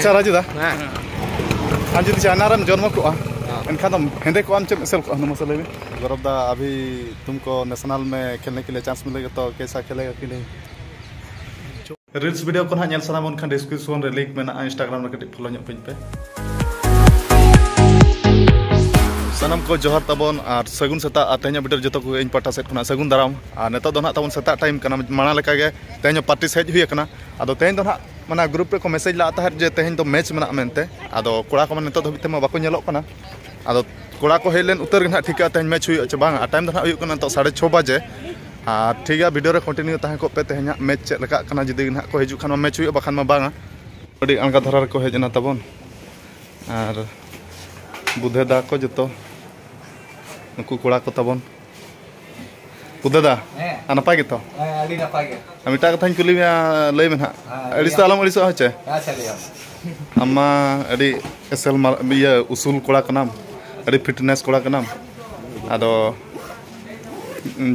अच्छा राजू दा आज जुदी चाइना जन्म को एनखान हेंदे को आम चल को मसले में गौरव दा अभी तुमको नेशनल में खेलने के लिए चांस मिलेगा तो कैसा खेलेगा कि नहीं रील्स वीडियो को ना साना मन खान डिस्क्रिप्शन रे लिंक में इंस्टाग्राम रे कटी फॉलो ᱧᱚᱜ पे सनम को जोहर तबन और सगुन सेता तेज वीडियो जो को इन पाटा सेट खुना सगुन दाराम और नेतो दो ना तबन सेता टाइम कना माना लेका गे तेज पार्टी सेज हुई कना आदो तेज दो ना माना ग्रुप पे को मैसेज ला है जे तेज तो मैच में मेनते आदो कोड़ा को नेतो धबिते मा बाको नेलो कना आदो कोड़ा को हेलेन उतर गना ठीका तेज मैच हुई च बांग टाइम दो ना हुई कना तो 6:30 बजे और ठीक है वीडियो रे कंटिन्यू तहे को पे तेज मैच चेक लगा कना जुदी ना को हिजु खान मैच हुई बखान मा बांगा अडी अणगा धरा को हेजना तबन और बुधे दा को जतो नुकु कोड़ा को तबन बुधे दा नपाय गे तो अडी नपाय गे मिटा कथाñ कुली में लय में ना अड़िस तो आलम अड़िस होचे अम्मा अड़ी एसएल ये उसूल कोड़ा कनाम अड़ी फिटनेस कोड़ा कनाम आदो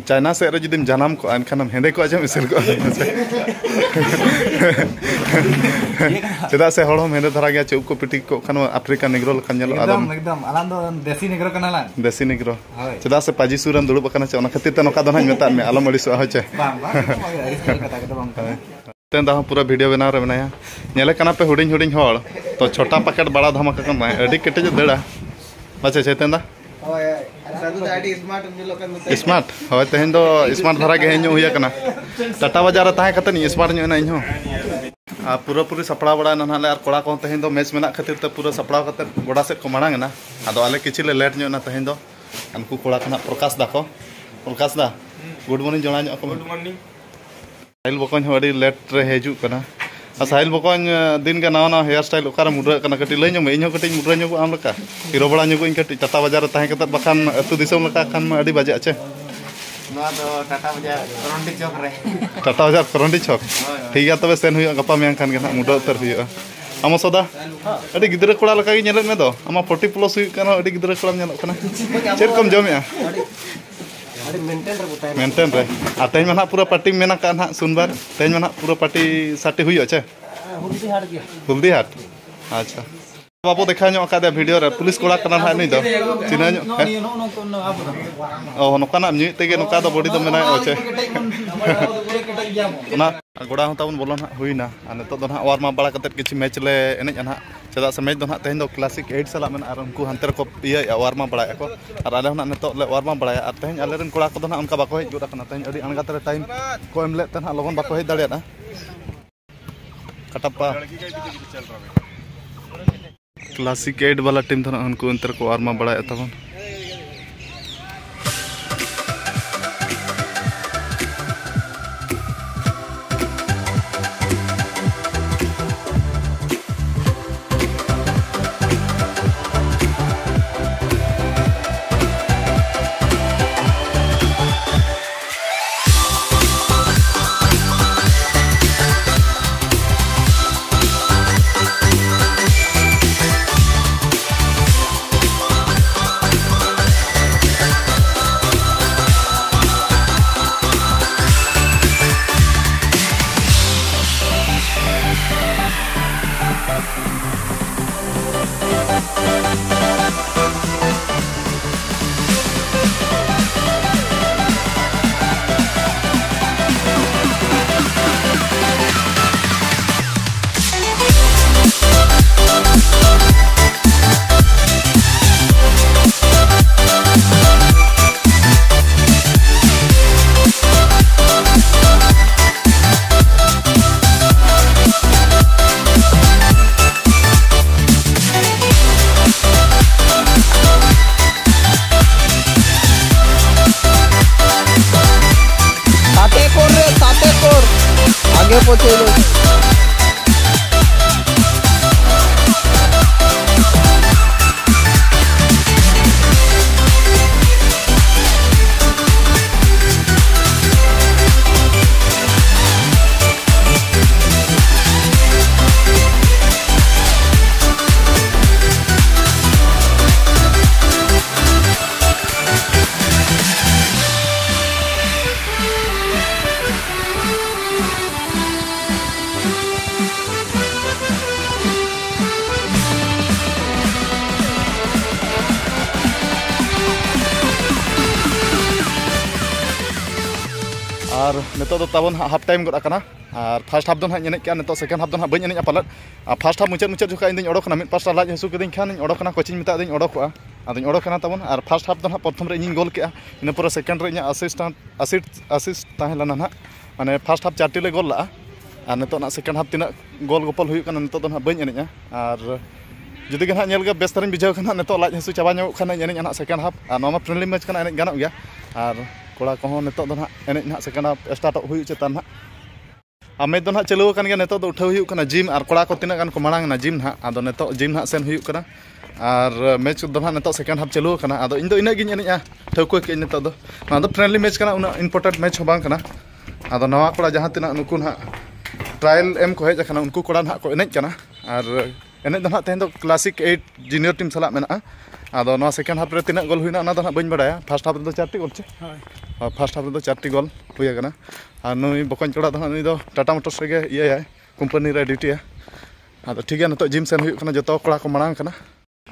चाइना से रे जुदिम जानम को एनखानम हेंदे को आजम एसएल को चेदा से हड़म हेंदे धरा गया चौक को पिटी को खानो अफ्रीका निग्रो लखन नेलो एकदम एकदम आलाम दो देसी निग्रो कनाला देसी निग्रो चेदा से पाजी सुरन दुड़ुब कना चे ओना खातिर त नका दो नाñ मेता में आलम अड़िस होचे बांग अड़िस कथा के बांग तेन दा पूरा वीडियो बनाव रे बनाया नेले कना पे हुडिंग हुडिंग हड़ तो छोटा पैकेट बड़ा धमाका कन अड़ी केटे देड़ा अच्छा चेतन दा स्मार्ट हाँ तेहन दो स्मार्ट धरा के हेजो हुई कना टाटा बाजार तहे कते स्मार्ट इन इन पूरा पूरी सपड़ा बड़ा ना और कोड़ा को तेहन दो मैच में खातिर ते पूरा सपड़ा करते गोड़ा से को मांगना आदो आले किछि ले लेट ᱧᱚᱜ ना तेहन दो उनको कोड़ा खना प्रकाश दा गुड मॉर्निंग जोड़ा ᱧᱚᱜ को गुड मॉर्निंग साहिल बकन हो अड़ी लेट रे हेजु कना साहिल बकन दिन का नवा हेयर स्टाइल ओकार मुद्रा कना कटी लय ᱧᱚᱜ इन कटी मुद्रा ᱧᱚᱜ आम लका हिरो बड़ा ᱧᱚᱜ इन कटी टाटा बाजार तहे कते बखान अतु दिसम लका खान मा अड़ी बाजे अच्छे नवा दो टाटा बाजार करंडी चौक ठीक है तबे सेन हुई गपा में खान के ना मुद्रा उतर हुई आम सदा अड़ी गिदरा कोड़ा लका गे नेले में दो आमा 40 प्लस हुई कना अड़ी गिदरा कोड़ा नेलो कना चेर कम जमेया मेंटेन रे तेज में पूरा पार्टी में ना सुनबार तेज में पूरा पार्टी साटी हुई अच्छे हुल्दी हाट अच्छा बाबू देखा का वीडियो रे पुलिस कोड़ा कना ना नहीं दो चिना ओ नोकाना न्यू तेगे नोका दो बॉडी दो मेना अच्छे ना गोड़ा हों तबन बोलो ना हुई ना नितो दो ना वार्म अप बड़ा कते किछि मैच ले एनेज ना चेदा से मैच दो ना तेहन दो क्लासिक 8 साला में और उनको हंतर को ये वार्म अप बड़ा को और आले ना नितो ले वार्म अप बड़ा और तेहन आले रन कोड़ा को दो ना उनका बाको हेज गुडा कना तेहन अडी अनगा तरे टाइम को एम ले तना लगन बाको हेज दाड़िया ना कटप्पा क्लासिक 8 वाला टीम था उनको अंतर को वार्म अप बड़ा तबन आगे पहुंचे और नितो दो ताबन हाफ टाइम गड आकना और फर्स्ट हाफ दो ना एनेज के नितो सेकेंड हाफ दो ना बइन एनेज पालत फर्स्ट हाफ मुचाद मुचाद जोखा इन ओडोकना मिड पास्टा लाज हसु कदिन खान ओडोकना कोचिंग मिता दिन ओडोकआ आदो ओडोकना ताबन और फर्स्ट हाफ दो ना प्रथम रे इन गोल के इन पूरा सेकेंड रे असिस्ट ताहेलाना ना माने फर्स्ट हाफ 4 ले गोल ला और नितो ना सेकेंड हाफ तिना गोल गोपल हुयु कना नितो दो ना बइन एनेज और जुदी गना नेल गे बेस तरन बिजाव कना नितो लाज हसु चाबा ᱧᱚᱜ खाना एनेज ना सेकेंड हाफ और नोमा फ्रेंडली मैच कना एनेज गानो गया और कोड़ा को नितो दो ना एनेज ना सेकेंड हाफ स्टार्ट हुयु चेतान ना मैच दो ना चलू कान गया नितो दो उठाव हुयु कना जिम और कोड़ा को तिना गान को मांग ना जिम ना आदो नितो जिम ना सेन हुयु कना और मैच दो ना नितो सेकेंड हाफ चलू कना आदो इन दो इना गिन एनेज ठौको के नितो दो ना दो फ्रेंडली मैच कना उना इंपोर्टेंट मैच हो बांग कना आदो नवा कोड़ा जहां तिना नुकु ना ट्रायल एम को हेज कना उनको कोड़ा ना को एनेज कना और एनेज दो ना तेन दो क्लासिक 8 जूनियर टीम सला मेना आदो नवा सेकेंड हाफ रे तिना गोल हुइना ना दो ना बइन बडाया फर्स्ट हाफ रे दो 4 टी गोल छे हां फर्स्ट हाफ रे दो 4 टी गोल हुया कना और नुई बकन कोड़ा दो नुई दो टाटा मोटर्स रे ये कंपनी रे ड्यूटी आदो ठीक है नितो जिम सेन हुयु कना जतो कोड़ा को मांग कना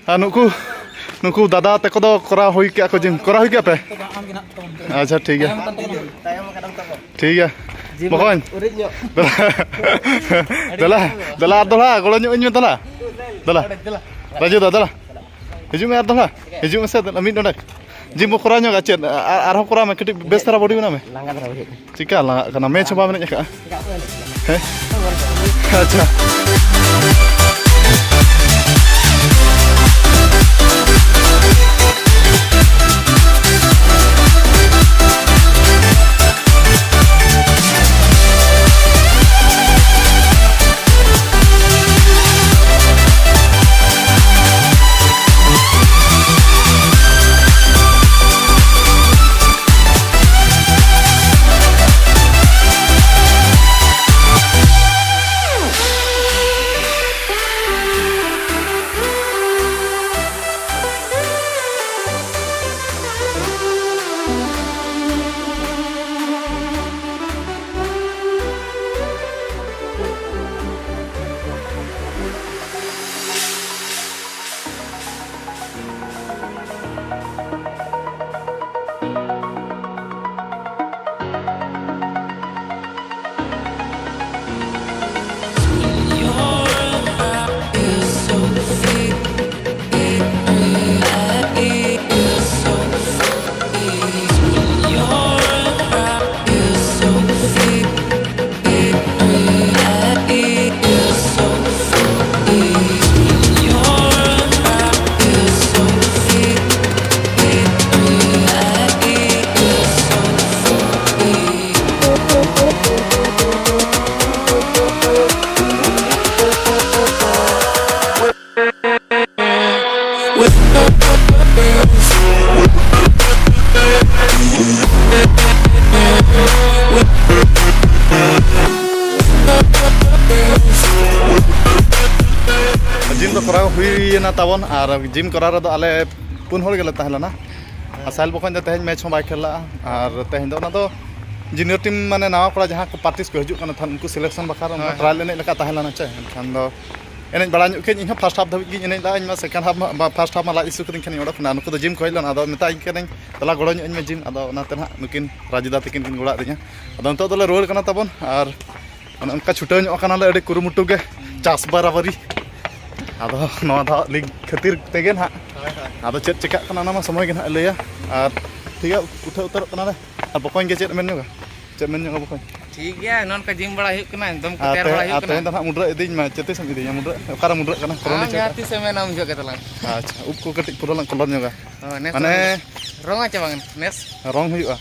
आ नुकु दादा तको दो करा हुई क्या को जिम करा हुई क्या पे अच्छा ठीक है बकन दला गोलो ᱧᱚᱜ ᱤᱧ ᱢᱮ दला राजू दला हिजु में दला हिजु में से मिड नोडे जिम बो करा ᱧᱚᱜ चेद आर करा में कटी बेस तरह बॉडी बना में लांगा धरा बॉडी चिका लांगा कना मैच बा में का अच्छा जिम तो करा हुई ना ताबन और जिम करा रे आले पुन हर गेले ताहलाना साइल बकन दे तेज मैच बाय खेला और तेज दो जूनियर टीम माने नवा कोड़ा जहां को पार्टिस को हजु थान उनको सिलेक्शन बखार ट्रायल एने लका ताहलाना चे खान दो एने बड़ा ᱧᱚᱜ ᱠᱮᱧ ᱤᱧ फर्स्ट हाफ धाबी गिन एने दा ᱤᱧ मा सेकेंड हाफ मा फर्स्ट हाफ मा ला इशू कदिन खानी ओडक ना नुको दो जिम को हइलन आदो मेता इन केन तला गड़ो ᱧᱚᱜ ᱤᱧ मा जिम आदो ना ते ना नुकिन राजदा तकिन किन गोड़ा दिया आदो नतो दले रोड कना ताबन और उनका छुटाव ᱧᱚᱜ कना ले अडी कुरुमुटु गे चास बराबरी आदो नवा दा लिग खातिर तेगे ना आदो चेत चिका कना ना मा समय गे ना लेया और ठीक है उठा उतर कना ले और बकन गे चेत मेन ᱧᱚᱜ चेत मेन ᱧᱚᱜ बकन ठीक है नॉन का जिम बड़ा हुक कना एकदम को तेर बड़ा हुक कना तेन दा मुड्रा इदिन मा चेते सम इदिन मुड्रा ओकारा मुड्रा कना कोरोना जाती से मैं नाम जो केतला अच्छा उप को कटि पुरा लं कलर ᱧᱚᱜ माने रंगा चे बांगन नेस रंग हुआ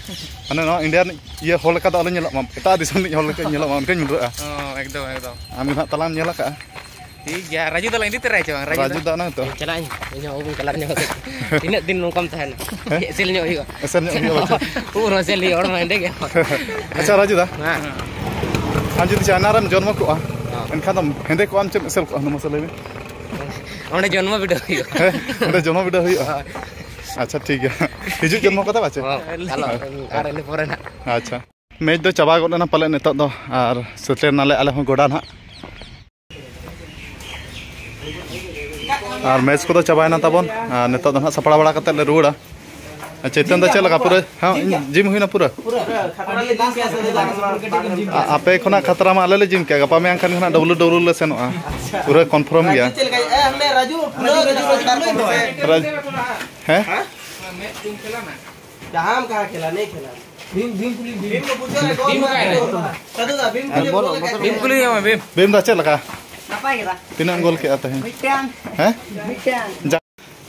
माने नो इंडिया ये होल का दा ᱧᱮᱞᱚᱜ मा एटा दिसम नि होल का ᱧᱮᱞᱚᱜ मा उनका मुड्रा एकदम आमी ना तलाम ᱧᱮᱞ का ठीक है राजू दा इंदी तेरा चे बांग राजू दा ना तो चला इन ओ कलर ᱧᱚᱜ तीन दिन नोकम तहन सेल ᱧᱚᱜ हुआ सेल ᱧᱚᱜ हुआ पूरा सेल ही और माइंड के अच्छा राजू दा हां हम जुदी चानारम जन्म को एनखान हेंदे को आम चे सेल को नमस लेबे ओंडे जन्म बिडो हुआ ओंडे जन्म बिडो हुआ अच्छा ठीक है हिजु जन्म कता बाचे चलो आर एने पोरे ना अच्छा मैच दो चाबा गना पाले नेता दो और सेटल नाले आले हो गोडा ना और मैच को तो चाबायना ताबन नेता दो ना सपड़ा बड़ा कते ले रुड़ा चेतन दा चला पूरा हाँ जिम हुई ना पूरा आपे खोना खतरा मा आले जिम क्या गपा में आंखन खोना डब्लू ले सेनो पूरा कन्फर्म गया हैं जहां हम कहां खेला नहीं खेला भीम को पूछो भीम कुली बेम दा चला का तीना गोल के आते हैं हैं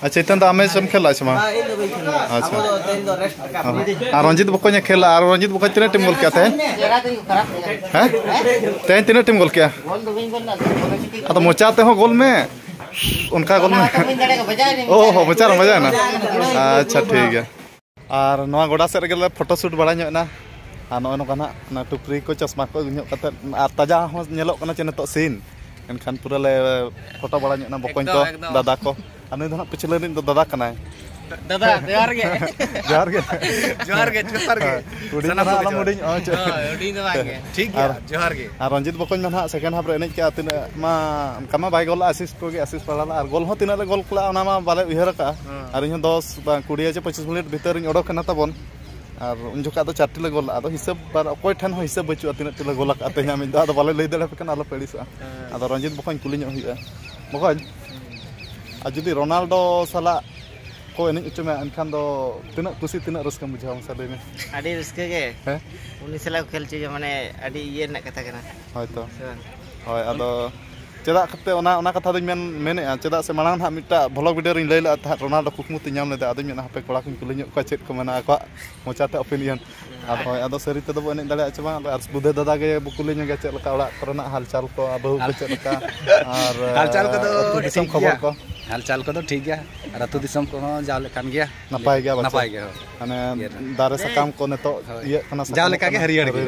चेतन दा हमें सम खेला छमा अच्छा रंजित बको ने खेला रंजित बको तीना टीम गोल के आते हैं हैं तेन तीना टीम गोल किया तो मोचाते हो गोल में उनका गोल में ओहो बचा ना अच्छा ठीक है और नवा गोडा से रेगले फोटो शूट बड़ा ना और नोय नोका ना टुपरी को चश्मा को ᱧᱚᱜ कते और ताजा हो ñeloक kana चे नतो सीन एनखान पूरा ले फोटो बड़ा ना बकोñ को दादा को और नई दो ना पिछले दिन दादा कना दादा जोहार गे उडी ना आलम उडी उडी दो बागे ठीक है जोहार गे और रंजित बकोñ में ना सेकंड हाफ रे एनेज के तिना मा कमा बाय गोल असिस्ट को गे असिस्ट पड़ाला और गोल हो तिना ले गोल कला ओना मा बाले उहर का और इन 10 20 से 25 मिनट भीतर इन ओडो कना तबन और उन जोका तो 4 टिले गोल आदो हिसाब बार कोई ठन हो हिसाब बचु तिना टिले गोल का तेहा मिन दा बाले लई दले फकन आलो पेड़िसा आदो रंजित बकोñ कुली ᱧᱚᱜ हुआ बकोñ आ जुदी रोनाल्डो साला को एनेज उच्च में एनखान दो तिना खुशी तिना रस्का बुझाव साले में आडी रस्के गे हैं उनी सला खेल चे माने आडी ये ना कथा कना होय तो होय आदो चेदा कते ओना कथा दो मेने चेदा से मांग हा मिटा ब्लॉग वीडियो रिन लैला था रोनाल्डो कुकमु ति ᱧᱟᱢ लेदा आदो मेना हापे कोड़ा कुन कुली ᱧᱚᱜ को चेत को मेना को मोचाते ओपिनियन आदो सरी ते दो एनेज दाड़े आछबा और बुधे दादा गे बुकुली ᱧᱚᱜ गे चेत लका ओड़ा करना हालचाल को बहु को चेत लका और हालचाल को तो दिसम खबर को हालचाल को तो ठीक गया रातु दिसम को जाव लेखान गया नपाय गया बच्चा नपाय गया माने दारे सकाम को नेतो ये कना जाव लेका के हरियर गे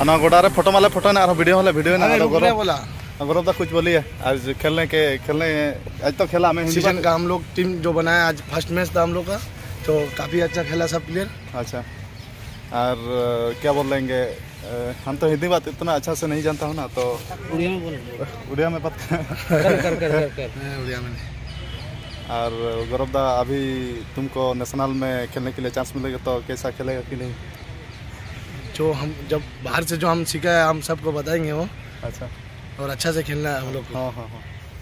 ना गोडा रे फोटो माले फोटो ना और वीडियो ना बोला गौरव दा कुछ बोलिए आज खेलने आज तो खेला हमें सीजन का हम लोग टीम जो बनाया आज फर्स्ट मैच था हम लोग का तो काफ़ी अच्छा खेला सब प्लेयर अच्छा और क्या बोल लेंगे हम तो हिंदी बात इतना अच्छा से नहीं जानता हूँ ना तो उड़िया में बात कर उड़िया में और गौरव दा अभी तुमको नेशनल में खेलने के लिए चांस मिलेगा तो कैसा खेलेगा कि नहीं जो हम जब बाहर से जो हम सीखा है हम सबको बताएंगे वो अच्छा और अच्छा से खेलना है हम लोग को हाँ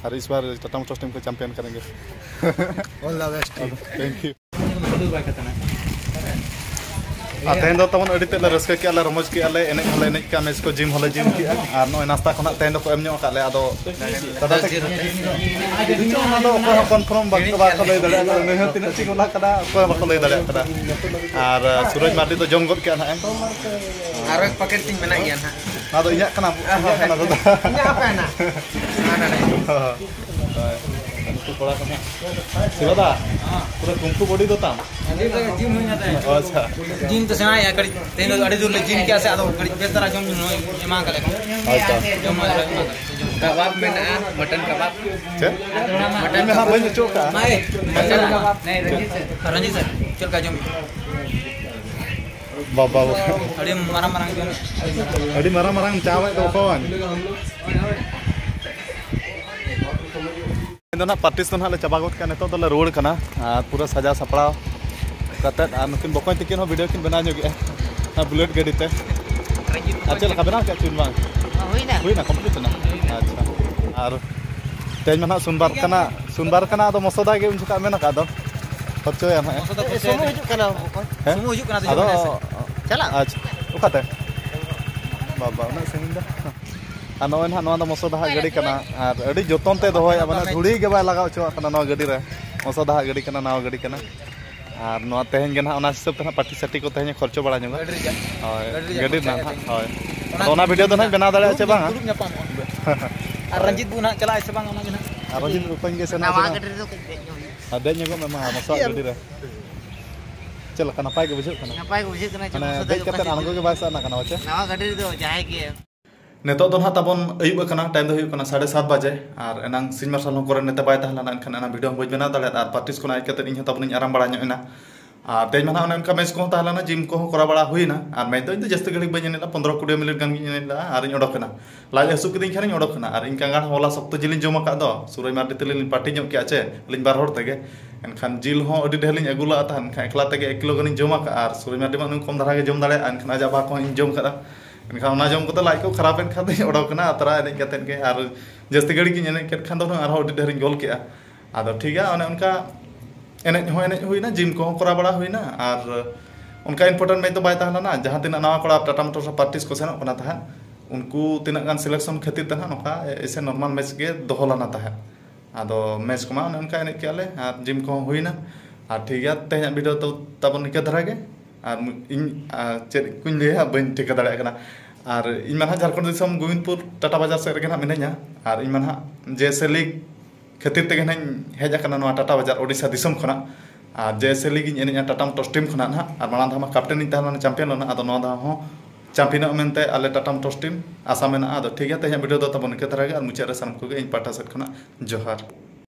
और इस बार टाटा मोटर्स टीम को चैंपियन करेंगे all the best thank you तेहन दो तबन अड़ी तेल रस्का के रमज के एने हले एने का मैच को जिम हले जिम के और नो नास्ता खना तेहन को एम ᱧᱚᱜ का ले आदो दादा ते ना दो को कन्फर्म बाक को ले दड़े ने तिना चिक ओला कदा को बाक ले दड़े कदा और सूरज मार्डी तो जम गद के ना और एक पैकेट टिंग बना गया ना ना तो इया कना दादा इया apa ना कुंफू पड़ा कना सिवादा पूरा कुंफू बॉडी दो ताम जिम हो जाता है अच्छा जिम तो सेना या कड़ी तेन अड़ी दूर ले जिम क्या से आदो कड़ी बेतरा जम एमा का ले अच्छा जम कबाब में ना मटन कबाब छे मटन में हां बन चोका नहीं मटन कबाब नहीं रंजीत सर चल का जम बाबा अड़ी मारा जम अड़ी मारा चावे तो कौन ना पार्टिस तो ना चाबा गद नितो तो रुआड़ करना पूरा सजा सपड़ा कते नुकिन बकोय तकिन वीडियो किन बना जोगे बुलेट गाड़ी ते अच्छा लगा बना क्या चुन बांग हुई ना कंप्लीट ना अच्छा और तेज में ना सुनबार कना तो मसोदा के उनका मेना का दो पचोया ना सुमु हिजुक कना सुमु हिजुक कना तो चला अच्छा उकाते बाबा ना सहिंदा नोय ना नोदा मसोदा गाड़ी कना और अड़ी जतन ते दोया माने धुड़ी के बाय लगाव चो कना नो गाड़ी रे मसोदा गाड़ी कना नाव गाड़ी कना और नो तेहन गे ना ओना हिसाब ते पार्टी साटी को तेहन खर्चो बड़ा ᱧᱚᱜ गाड़ी ना होय ओना वीडियो तो ना बना दाड़े छे बांग और रंजीत बु ना चला से बांग ओना गे ना और रंजीत रुपन के से ना नवा गाड़ी रे तो अदे ᱧᱚᱜ मा मसो गाड़ी रे चल का नपाय के बुझे कना नपाय बुझे कना माने देख कते आणगो के बाय साना कना बच्चे नवा गाड़ी रे दो जाहे के नेतो दो ना तबन अयुब कना टाइम दो हुई कना 7:30 बजे और एनांग सिन मार्शल हो करे नेता बाय ताहला एनखान एना वीडियो बज बना दाले और पार्टिस को नाय कते इन तबन आराम बड़ा ᱧᱚᱜ एना और तेज माना उनका मैच को ताहला जिम को करा बड़ा हुईना और मैं तो जस्ती घड़ी बज नेला 15-20 मिनट गान नेला और इन ओडकना लाज हसु किदिन खान इन ओडकना और इन कांगाड़ होला सप्तो जिलिन जमा का दो सुरई मार्टी तलिन पार्टी ᱧᱚᱜ के आचे लिन बार होर तेगे एनखान जिल हो अडी ढेलिन अगुला ताहन खा एकला तेगे 1 किलो गानिन जमा का और सुरई मार्टी मा कम धारा के जम दाड़े एनखान आजा बा को इन जम का एनखान ना जम को लाइक को खराब एन खाते ओडकना अतरा एने कते के और जस्ती घड़ी की एने के खान दो और अडी ढेरिन गोल के आदो ठीक है ओने उनका एने हुईना जिम को करा बड़ा हुईना और उनका इम्पोर्टेंट मैच तो बाय ताहला ना जहां तिना नवा कड़ा टाटा मोटर्स पार्टिस को सेनो कना ताहन उनको तिना गान सिलेक्शन खातिर तना नका ऐसे नॉर्मल मैच के दोहलाना ताहन आदो मैच को मा उनका एने केले और जिम को हुईना और ठीक है तेज वीडियो तो तब निके धरा के और इन चेक कुन लेया बन ठीक दाड़ा कना और इन मानहा झारखंड दिसम गोविंदपुर टाटा बाजार से रेगे ना मिनैया और इन मानहा जैसे लीग खातिर तेगे ना हेज आकना टाटा बाजार ओडिशा दिसम खना और जैसे लीग इन टाटा मोटर्स टीम खना ना और माना धामा कैप्टन इन ताहला चैंपियन लना आदो नो दा हो चैंपियन मेनते आले टाटा मोटर्स टीम आशा मेना आदो ठीक है तेज वीडियो दो तब निके धरा के और मुचाद रे सानम को इन पाटा सेट खना जोहार।